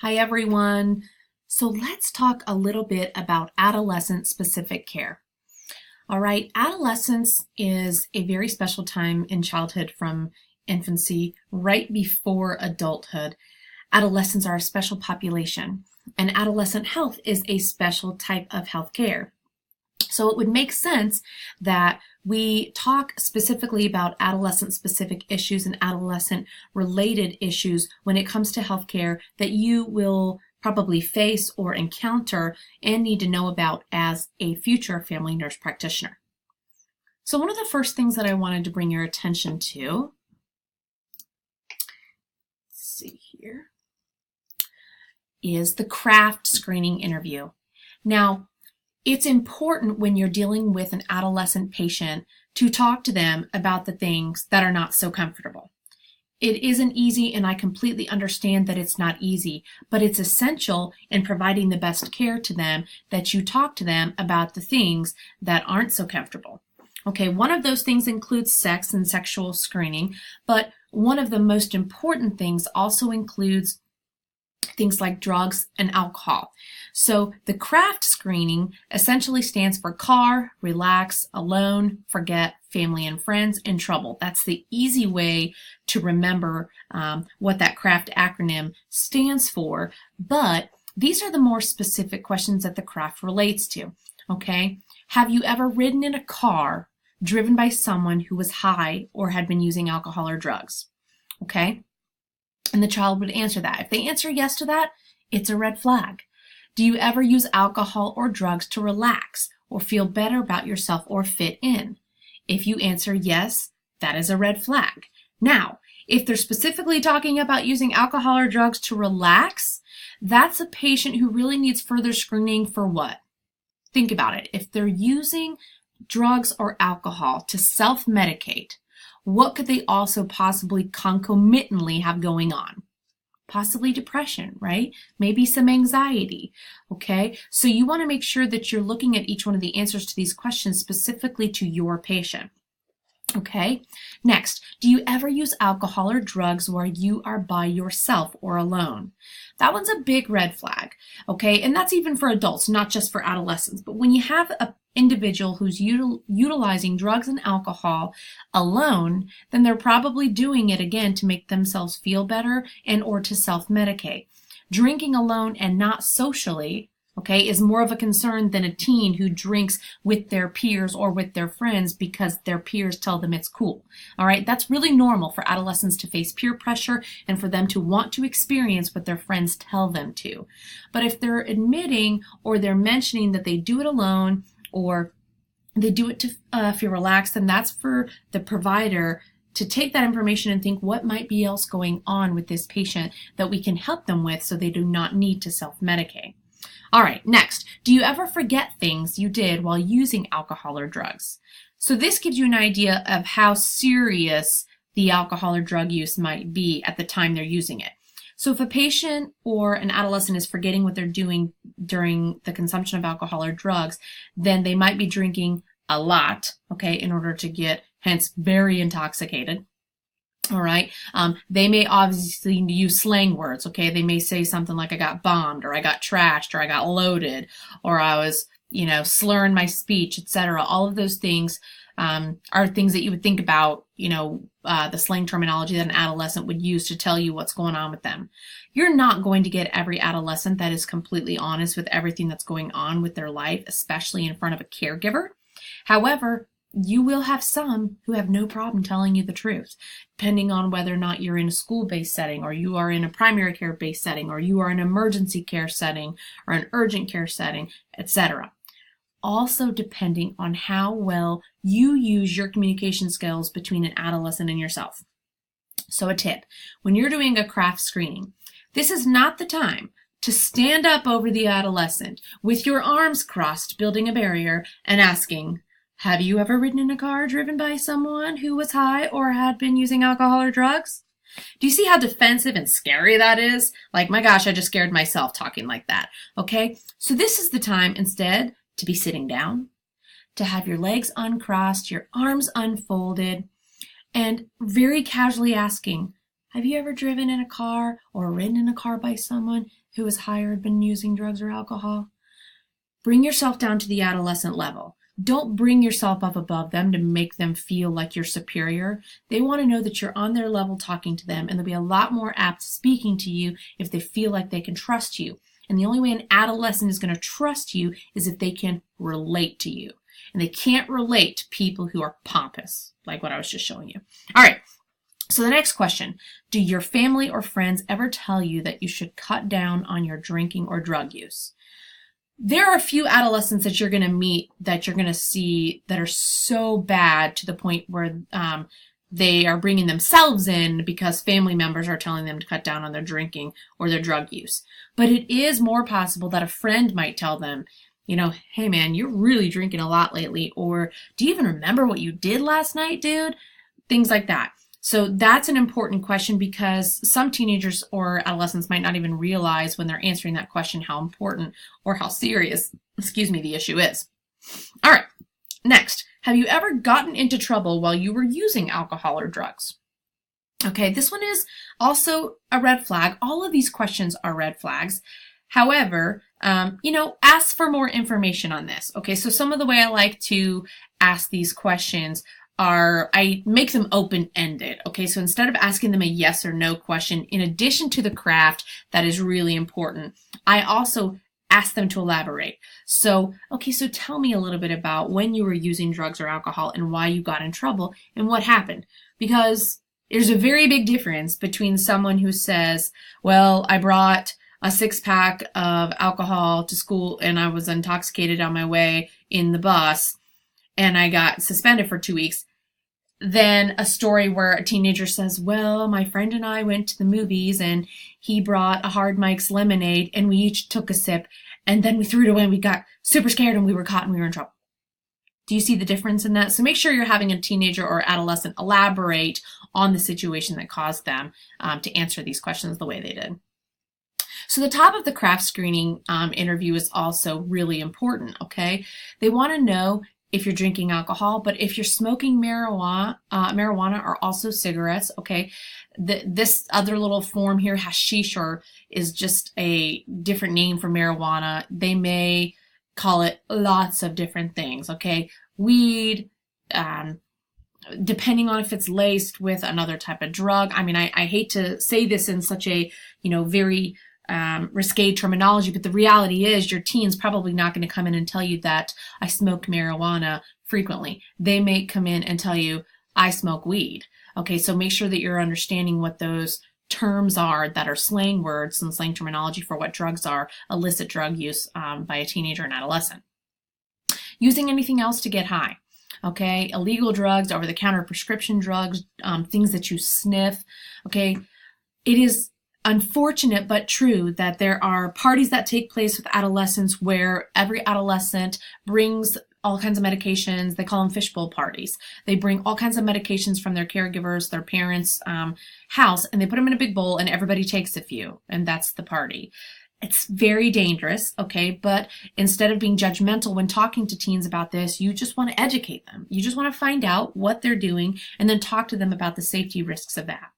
Hi everyone. So let's talk a little bit about adolescent specific care. All right, adolescence is a very special time in childhood from infancy right before adulthood. Adolescents are a special population, and adolescent health is a special type of health care. So it would make sense that we talk specifically about adolescent specific issues and adolescent related issues when it comes to healthcare that you will probably face or encounter and need to know about as a future family nurse practitioner. So one of the first things that I wanted to bring your attention to, let's see here, is the craft screening interview. Now, it's important when you're dealing with an adolescent patient to talk to them about the things that are not so comfortable. It isn't easy, and I completely understand that it's not easy, but it's essential in providing the best care to them that you talk to them about the things that aren't so comfortable. Okay, one of those things includes sex and sexual screening, but one of the most important things also includes things like drugs and alcohol. So the CRAFT screening essentially stands for car, relax, alone, forget, family and friends, in trouble. That's the easy way to remember what that CRAFT acronym stands for, but these are the more specific questions that the CRAFT relates to, okay? Have you ever ridden in a car driven by someone who was high or had been using alcohol or drugs, okay? And the child would answer that. If they answer yes to that, it's a red flag. Do you ever use alcohol or drugs to relax or feel better about yourself or fit in? If you answer yes, that is a red flag. Now, if they're specifically talking about using alcohol or drugs to relax, that's a patient who really needs further screening for what? Think about it. If they're using drugs or alcohol to self-medicate, what could they also possibly concomitantly have going on? Possibly depression, right? Maybe some anxiety, okay? So you want to make sure that you're looking at each one of the answers to these questions specifically to your patient, okay? Next, do you ever use alcohol or drugs where you are by yourself or alone? That one's a big red flag, okay? And that's even for adults, not just for adolescents. But when you have an individual who's utilizing drugs and alcohol alone, then they're probably doing it again to make themselves feel better and or to self-medicate. Drinking alone and not socially, okay, is more of a concern than a teen who drinks with their peers or with their friends because their peers tell them it's cool. All right, that's really normal for adolescents to face peer pressure and for them to want to experience what their friends tell them to. But if they're admitting or they're mentioning that they do it alone or they do it to feel relaxed, then that's for the provider to take that information and think what might be else going on with this patient that we can help them with so they do not need to self-medicate. All right, next, do you ever forget things you did while using alcohol or drugs? So this gives you an idea of how serious the alcohol or drug use might be at the time they're using it. So if a patient or an adolescent is forgetting what they're doing during the consumption of alcohol or drugs, then they might be drinking a lot, okay, in order to get, hence, very intoxicated. All right. They may obviously use slang words. Okay. They may say something like I got bombed or I got trashed or I got loaded or I was, slurring my speech, etc. All of those things are things that you would think about, the slang terminology that an adolescent would use to tell you what's going on with them. You're not going to get every adolescent that is completely honest with everything that's going on with their life, especially in front of a caregiver. However, you will have some who have no problem telling you the truth, depending on whether or not you're in a school-based setting or you are in a primary care-based setting or you are in an emergency care setting or an urgent care setting, etc. Also depending on how well you use your communication skills between an adolescent and yourself. So a tip, when you're doing a craft screening, this is not the time to stand up over the adolescent with your arms crossed, building a barrier and asking, have you ever ridden in a car driven by someone who was high or had been using alcohol or drugs? Do you see how defensive and scary that is? Like, my gosh, I just scared myself talking like that. Okay, so this is the time instead to be sitting down, to have your legs uncrossed, your arms unfolded, and very casually asking, Have you ever driven in a car or ridden in a car by someone who is higher, been using drugs or alcohol? Bring yourself down to the adolescent level. Don't bring yourself up above them to make them feel like you're superior. They want to know that you're on their level talking to them, and they'll be a lot more apt speaking to you if they feel like they can trust you. And the only way an adolescent is going to trust you is if they can relate to you. And they can't relate to people who are pompous, like what I was just showing you. All right. So the next question, do your family or friends ever tell you that you should cut down on your drinking or drug use? There are a few adolescents that you're going to meet, that you're going to see, that are so bad to the point where they are bringing themselves in because family members are telling them to cut down on their drinking or their drug use. But it is more possible that a friend might tell them, you know, hey man, you're really drinking a lot lately, or do you even remember what you did last night, dude? Things like that. So that's an important question, because some teenagers or adolescents might not even realize when they're answering that question how important or how serious, the issue is. All right, next, have you ever gotten into trouble while you were using alcohol or drugs? Okay, this one is also a red flag. All of these questions are red flags. However, ask for more information on this. Okay, so some of the way I like to ask these questions I make them open-ended. Okay, so instead of asking them a yes or no question, in addition to the craft that is really important, I also ask them to elaborate. So tell me a little bit about when you were using drugs or alcohol and why you got in trouble and what happened. Because there's a very big difference between someone who says, well, I brought a 6-pack of alcohol to school and I was intoxicated on my way in the bus and I got suspended for 2 weeks, than a story where a teenager says, well, my friend and I went to the movies and he brought a Hard Mike's lemonade and we each took a sip and then we threw it away and we got super scared and we were caught and we were in trouble. Do you see the difference in that? So make sure you're having a teenager or adolescent elaborate on the situation that caused them to answer these questions the way they did. So the top of the craft screening interview is also really important, okay? They want to know if you're drinking alcohol, but if you're smoking marijuana or also cigarettes, okay, this other little form here, hashish, or is just a different name for marijuana. They may call it lots of different things, okay? Weed, depending on if it's laced with another type of drug. I mean, I hate to say this in such a, very risque terminology, but the reality is your teen's probably not going to come in and tell you that I smoke marijuana frequently. They may come in and tell you I smoke weed. Okay, so make sure that you're understanding what those terms are that are slang words and slang terminology for what drugs are, illicit drug use by a teenager and adolescent. Using anything else to get high. Okay, illegal drugs, over-the-counter prescription drugs, things that you sniff. Okay, it is unfortunate but true that there are parties that take place with adolescents where every adolescent brings all kinds of medications. They call them fishbowl parties. They bring all kinds of medications from their caregivers, their parents' house, and they put them in a big bowl and everybody takes a few, and that's the party. It's very dangerous, okay, but instead of being judgmental when talking to teens about this, you just want to educate them. You just want to find out what they're doing and then talk to them about the safety risks of that.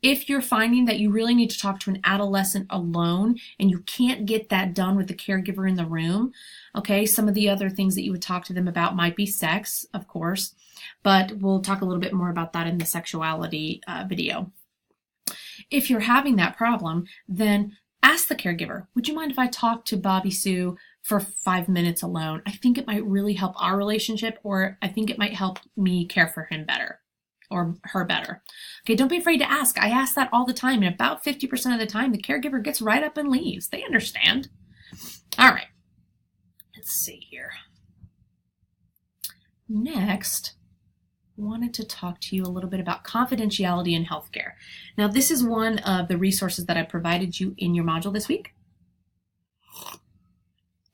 If you're finding that you really need to talk to an adolescent alone and you can't get that done with the caregiver in the room, okay, some of the other things that you would talk to them about might be sex, of course, but we'll talk a little bit more about that in the sexuality video. If you're having that problem, then ask the caregiver, would you mind if I talk to Bobby Sue for 5 minutes alone? I think it might really help our relationship, or I think it might help me care for him better. Or her better. Okay, don't be afraid to ask. I ask that all the time, and about 50% of the time, the caregiver gets right up and leaves. They understand. All right. Let's see here. Next, I wanted to talk to you a little bit about confidentiality in healthcare. Now, this is one of the resources that I provided you in your module this week.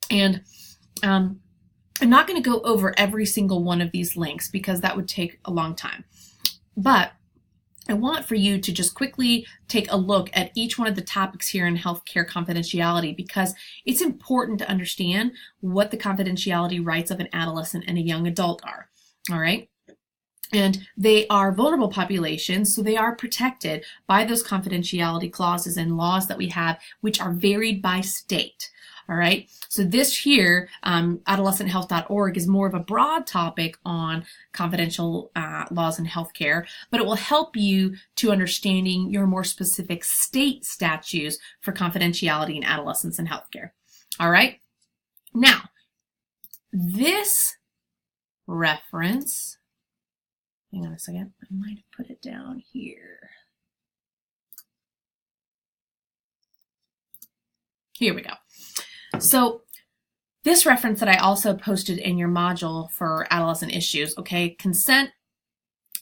And I'm not going to go over every single one of these links because that would take a long time. But I want for you to just quickly take a look at each one of the topics here in healthcare confidentiality, because it's important to understand what the confidentiality rights of an adolescent and a young adult are. All right. And they are vulnerable populations, so they are protected by those confidentiality clauses and laws that we have, which are varied by state. All right, so this here, adolescenthealth.org, is more of a broad topic on confidential laws in healthcare, but it will help you to understanding your more specific state statutes for confidentiality in adolescence and healthcare. All right, now this reference, hang on a second, I might have put it down here. Here we go. So this reference that I also posted in your module for adolescent issues, okay, consent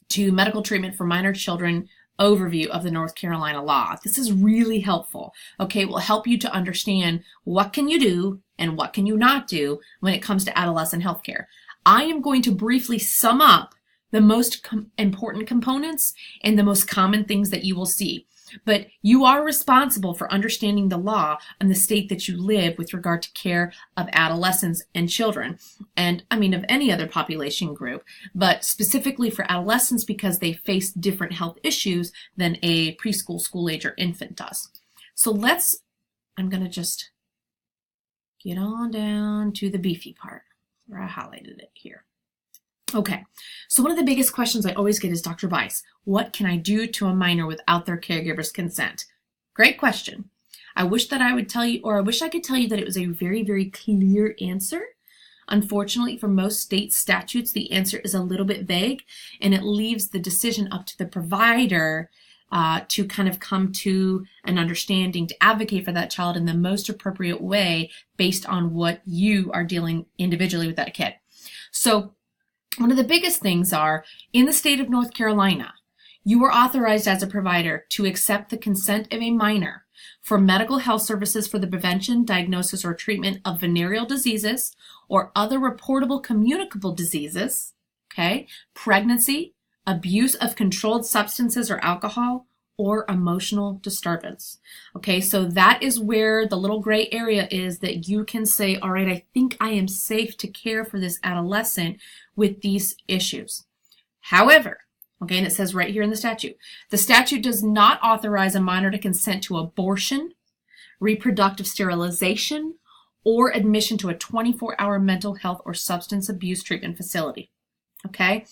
to medical treatment for minor children overview of the North Carolina law. This is really helpful. Okay, it will help you to understand what can you do and what can you not do when it comes to adolescent healthcare. I am going to briefly sum up the most important components and the most common things that you will see. But you are responsible for understanding the law and the state that you live with regard to care of adolescents and children. And I mean of any other population group, but specifically for adolescents because they face different health issues than a preschool, school age, or infant does. So I'm going to just get on down to the beefy part where I highlighted it here. Okay, so one of the biggest questions I always get is, Dr. Bice, what can I do to a minor without their caregiver's consent? Great question. I wish that I would tell you, or I wish I could tell you that it was a very, very clear answer. Unfortunately, for most state statutes, the answer is a little bit vague, and it leaves the decision up to the provider to kind of come to an understanding, to advocate for that child in the most appropriate way based on what you are dealing individually with that kid. So one of the biggest things are, in the state of North Carolina, you are authorized as a provider to accept the consent of a minor for medical health services for the prevention, diagnosis, or treatment of venereal diseases or other reportable communicable diseases, okay, pregnancy, abuse of controlled substances or alcohol, or emotional disturbance. Okay, so that is where the little gray area is that you can say, all right, I think I am safe to care for this adolescent with these issues. However, okay, and it says right here in the statute does not authorize a minor to consent to abortion, reproductive sterilization, or admission to a 24-hour mental health or substance abuse treatment facility. Okay?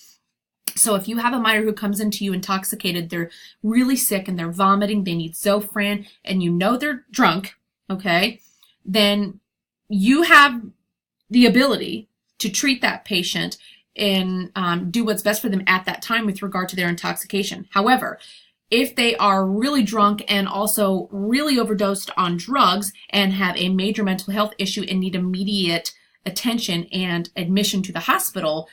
So if you have a minor who comes into you intoxicated, they're really sick and they're vomiting, they need Zofran, and you know they're drunk, okay, then you have the ability to treat that patient and do what's best for them at that time with regard to their intoxication. However, if they are really drunk and also really overdosed on drugs and have a major mental health issue and need immediate attention and admission to the hospital,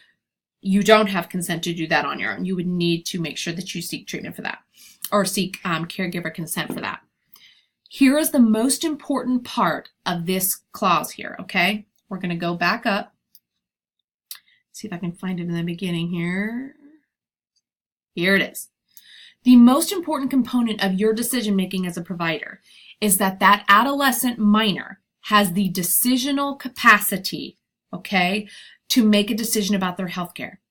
you don't have consent to do that on your own. You would need to make sure that you seek treatment for that or seek caregiver consent for that. Here is the most important part of this clause here, okay? We're going to go back up. See if I can find it in the beginning here. Here it is. The most important component of your decision making as a provider is that that adolescent minor has the decisional capacity, okay, to make a decision about their health care.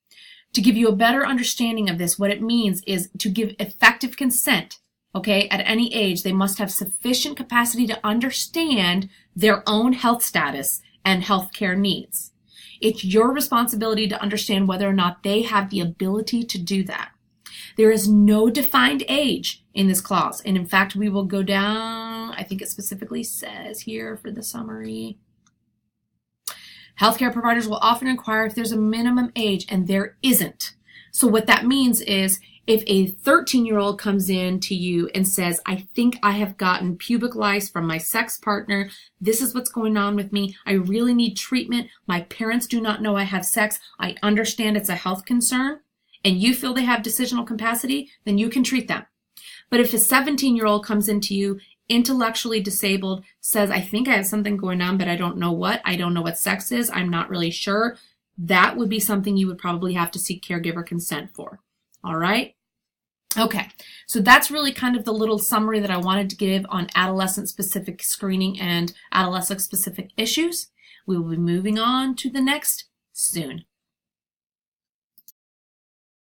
To give you a better understanding of this, what it means is to give effective consent, okay, at any age, they must have sufficient capacity to understand their own health status and health care needs. It's your responsibility to understand whether or not they have the ability to do that. There is no defined age in this clause. And in fact, we will go down, I think it specifically says here for the summary. Healthcare providers will often inquire if there's a minimum age, and there isn't. So what that means is if a 13-year-old comes in to you and says, I think I have gotten pubic lice from my sex partner, this is what's going on with me, I really need treatment, my parents do not know I have sex, I understand it's a health concern, and you feel they have decisional capacity, then you can treat them. But if a 17-year-old comes into you intellectually disabled, says, I think I have something going on, but I don't know what sex is, I'm not really sure, that would be something you would probably have to seek caregiver consent for. All right? Okay, so that's really kind of the little summary that I wanted to give on adolescent-specific screening and adolescent-specific issues. We will be moving on to the next soon.